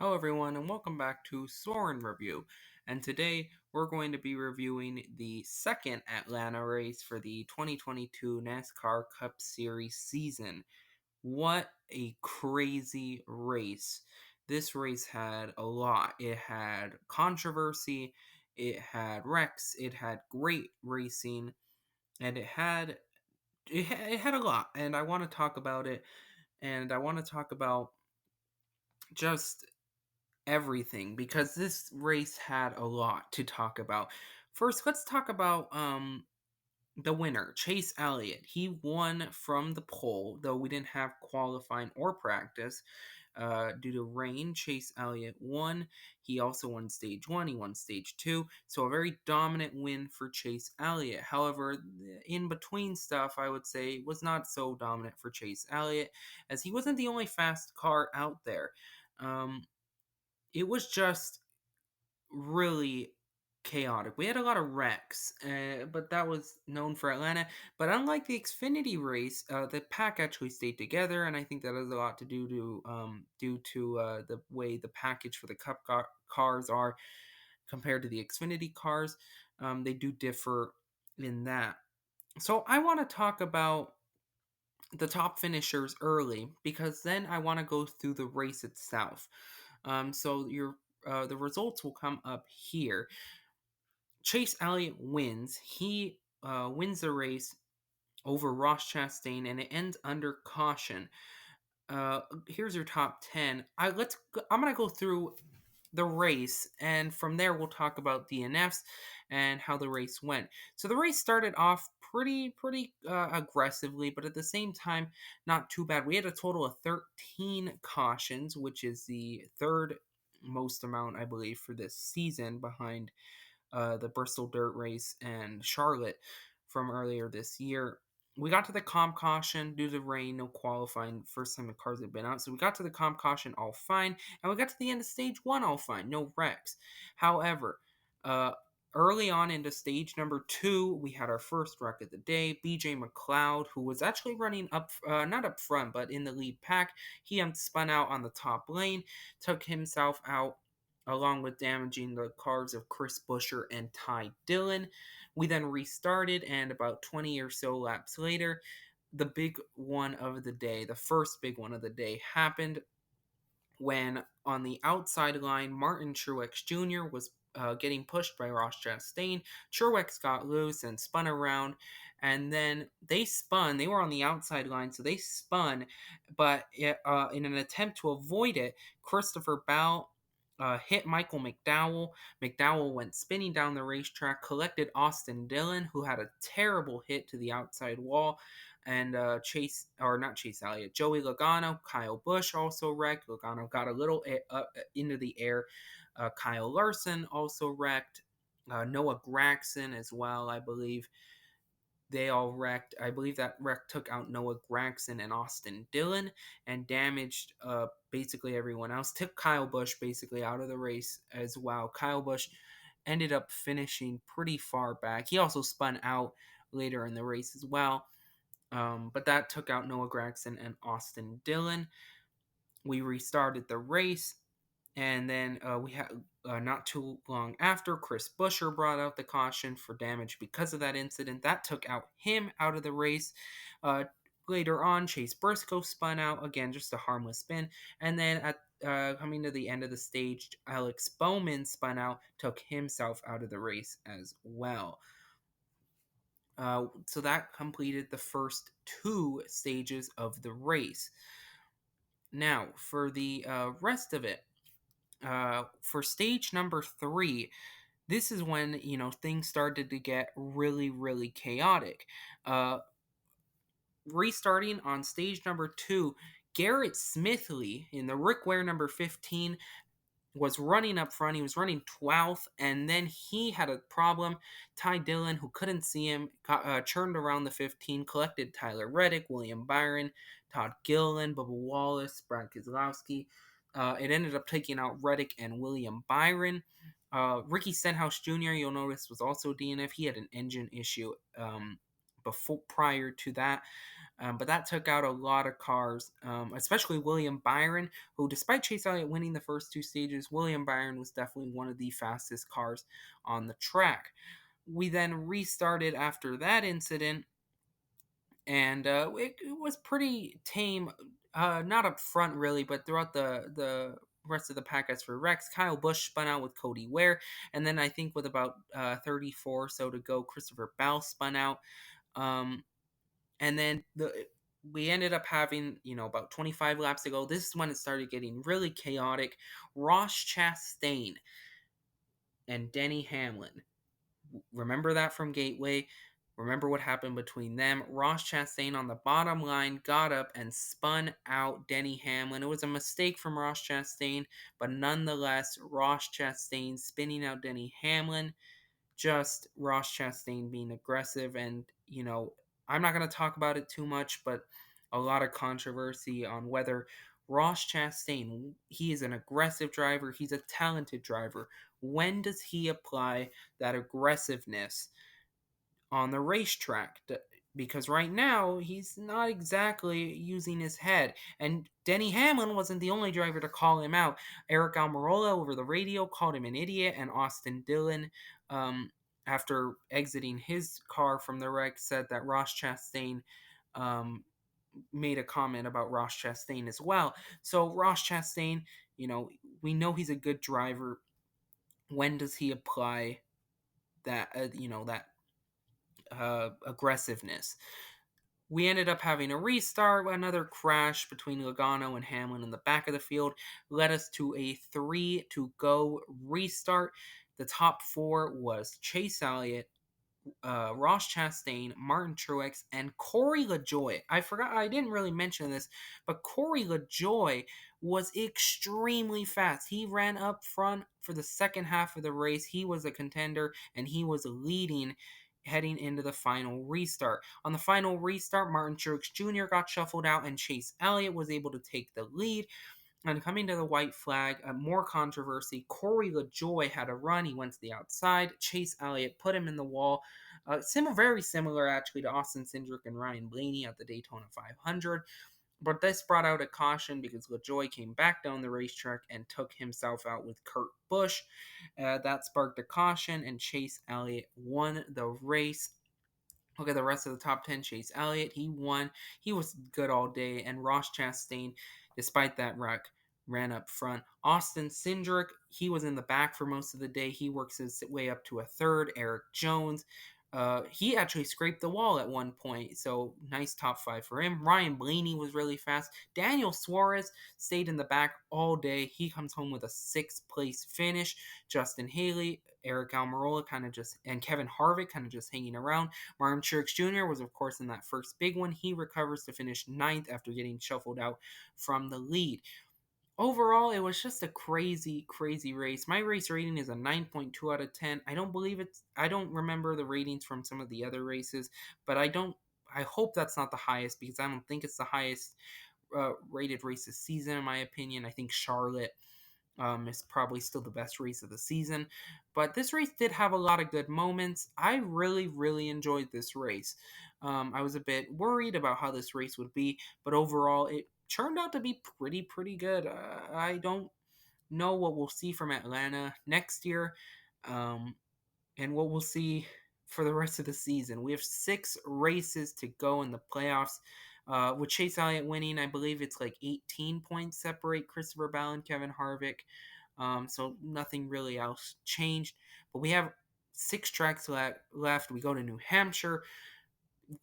Hello everyone and welcome back to Soren Review. And today we're going to be reviewing the second Atlanta race for the 2022 NASCAR Cup Series season. What a crazy race. This race had a lot. It had controversy, it had wrecks, it had great racing, and it had a lot. And I want to talk about it, and I want to talk about just everything because this race had a lot to talk about. First, let's talk about the winner, Chase Elliott. He won from the pole, though we didn't have qualifying or practice due to rain. Chase Elliott won. He also won stage one. He won stage two. So a very dominant win for Chase Elliott. However, in between stuff, I would say was not so dominant for Chase Elliott, as he wasn't the only fast car out there. It was just really chaotic. We had a lot of wrecks, but that was known for Atlanta. But unlike the Xfinity race, the pack actually stayed together, and I think that has a lot to do to the way the package for the cars are compared to the Xfinity cars. They do differ in that. So I want to talk about the top finishers early because then I want to go through the race itself. So the results will come up here. Chase Elliott wins. He wins the race over Ross Chastain, and it ends under caution. Here's your top 10. I'm gonna go through the race, and from there we'll talk about DNFs and how the race went. So the race started off pretty aggressively, but at the same time not too bad. We had a total of 13 cautions, which is the third most amount, I believe, for this season, behind the Bristol Dirt Race and Charlotte from earlier this year. We got to the comp caution due to rain, no qualifying. First time the cars had been out. So we got to the comp caution all fine. And we got to the end of stage one all fine. No wrecks. However, early on into stage number two, we had our first wreck of the day. BJ McLeod, who was actually running up, not up front, but in the lead pack, he spun out on the top lane, took himself out along with damaging the cars of Chris Buescher and Ty Dillon. We then restarted, and about 20 or so laps later, the big one of the day, the first big one of the day, happened when on the outside line, Martin Truex Jr. was getting pushed by Ross Chastain. Truex got loose and spun around, and then they spun. They were on the outside line, so they spun, but in an attempt to avoid it, Christopher Bell hit Michael McDowell. McDowell went spinning down the racetrack, collected Austin Dillon, who had a terrible hit to the outside wall, and not Chase Elliott, Joey Logano, Kyle Busch also wrecked. Logano got a little into the air. Kyle Larson also wrecked. Noah Gragson as well, I believe. They all wrecked. I believe that wreck took out Noah Gragson and Austin Dillon and damaged basically everyone else. Took Kyle Busch basically out of the race as well. Kyle Busch ended up finishing pretty far back. He also spun out later in the race as well. But that took out Noah Gragson and Austin Dillon. We restarted the race, and then we had not too long after, Chris Buescher brought out the caution for damage because of that incident. That took him out of the race. Later on, Chase Briscoe spun out, again, just a harmless spin. And then at coming to the end of the stage, Alex Bowman spun out, took himself out of the race as well. So that completed the first two stages of the race. Now, for the rest of it, for stage number three, this is when things started to get really chaotic. Restarting on stage number two, Garrett Smithley in the Rick Ware number 15 was running up front. He was running 12th, and then he had a problem. Ty Dillon, who couldn't see him, churned around the 15, collected Tyler Reddick, William Byron, Todd Gilliland, Bubba Wallace, Brad Keselowski. It ended up taking out Reddick and William Byron. Ricky Stenhouse Jr., you'll notice, was also DNF. He had an engine issue prior to that. But that took out a lot of cars, especially William Byron, who, despite Chase Elliott winning the first two stages, William Byron was definitely one of the fastest cars on the track. We then restarted after that incident, and it was pretty tame. Not up front really, but throughout the rest of the pack. As for Rex, Kyle Busch spun out with Cody Ware, and then I think with about 34 or so to go, Christopher Bell spun out. Um, and then we ended up having, about 25 laps to go. This is when it started getting really chaotic. Ross Chastain and Denny Hamlin. Remember that from Gateway. Remember what happened between them. Ross Chastain on the bottom line got up and spun out Denny Hamlin. It was a mistake from Ross Chastain, but nonetheless, Ross Chastain spinning out Denny Hamlin. Just Ross Chastain being aggressive. And, I'm not going to talk about it too much, but a lot of controversy on whether Ross Chastain, he is an aggressive driver, he's a talented driver. When does he apply that aggressiveness on the racetrack? Because right now he's not exactly using his head. And Denny Hamlin wasn't the only driver to call him out. Eric Almirola over the radio called him an idiot, and Austin Dillon, after exiting his car from the wreck, said that Ross Chastain made a comment about Ross Chastain as well. So Ross Chastain, we know he's a good driver. When does he apply that aggressiveness? We ended up having a restart. Another crash between Logano and Hamlin in the back of the field led us to a 3 to go restart. The top four was Chase Elliott, Ross Chastain, Martin Truex, and Corey LaJoie. I didn't really mention this, but Corey LaJoie was extremely fast. He ran up front for the second half of the race. He was a contender, and he was leading heading into the final restart. On the final restart, Martin Truex Jr. got shuffled out, and Chase Elliott was able to take the lead. And coming to the white flag, more controversy. Corey LaJoie had a run. He went to the outside. Chase Elliott put him in the wall. Very similar, actually, to Austin Cindric and Ryan Blaney at the Daytona 500. But this brought out a caution because LaJoie came back down the racetrack and took himself out with Kurt Busch. That sparked a caution, and Chase Elliott won the race. Look at the rest of the top 10. Chase Elliott, he won. He was good all day. And Ross Chastain, despite that wreck, ran up front. Austin Cindric, he was in the back for most of the day. He works his way up to a third. Eric Jones, he actually scraped the wall at one point, so nice top five for him. Ryan Blaney was really fast. Daniel Suarez stayed in the back all day. He comes home with a sixth place finish. Justin Haley, Eric Almirola and Kevin Harvick kind of just hanging around. Martin Truex Jr. was, of course, in that first big one. He recovers to finish ninth after getting shuffled out from the lead. Overall, it was just a crazy, crazy race. My race rating is a 9.2 out of 10. I don't remember the ratings from some of the other races, but I hope that's not the highest because I don't think it's the highest rated race this season, in my opinion. I think Charlotte is probably still the best race of the season. But this race did have a lot of good moments. I really, really enjoyed this race. I was a bit worried about how this race would be, but overall, it turned out to be pretty good. I don't know what we'll see from Atlanta next year, and what we'll see for the rest of the season. We have 6 races to go in the playoffs. With Chase Elliott winning, I believe it's like 18 points separate Christopher Bell and Kevin Harvick. So nothing really else changed. But we have 6 tracks left. We go to New Hampshire.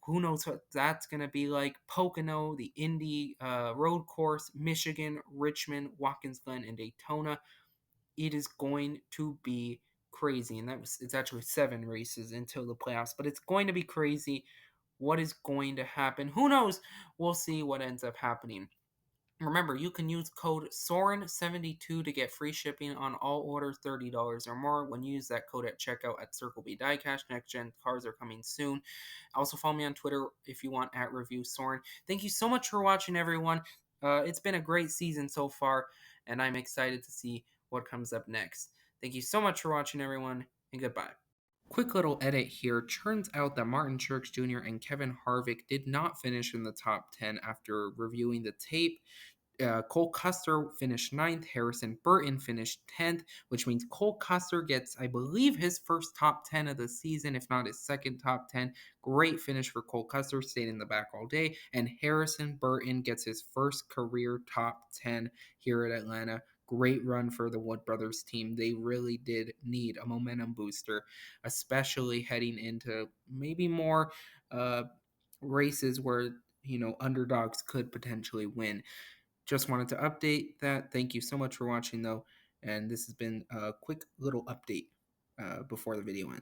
Who knows what that's going to be like? Pocono, the Indy Road Course, Michigan, Richmond, Watkins Glen, and Daytona. It is going to be crazy. And it's actually 7 races until the playoffs. But it's going to be crazy. What is going to happen? Who knows? We'll see what ends up happening. Remember, you can use code SOREN72 to get free shipping on all orders $30 or more when you use that code at checkout at Circle B Diecast. Next gen cars are coming soon. Also, follow me on Twitter if you want at Review Soren. Thank you so much for watching, everyone. It's been a great season so far, and I'm excited to see what comes up next. Thank you so much for watching, everyone, and goodbye. Quick little edit here. Turns out that Martin Truex Jr. and Kevin Harvick did not finish in the top 10 after reviewing the tape. Cole Custer finished ninth. Harrison Burton finished 10th, which means Cole Custer gets, I believe, his first top 10 of the season, if not his second top 10. Great finish for Cole Custer, stayed in the back all day. And Harrison Burton gets his first career top 10 here at Atlanta. Great run for the Wood Brothers team. They really did need a momentum booster, especially heading into maybe more races where underdogs could potentially win. Just wanted to update that. Thank you so much for watching, though. And this has been a quick little update before the video ends.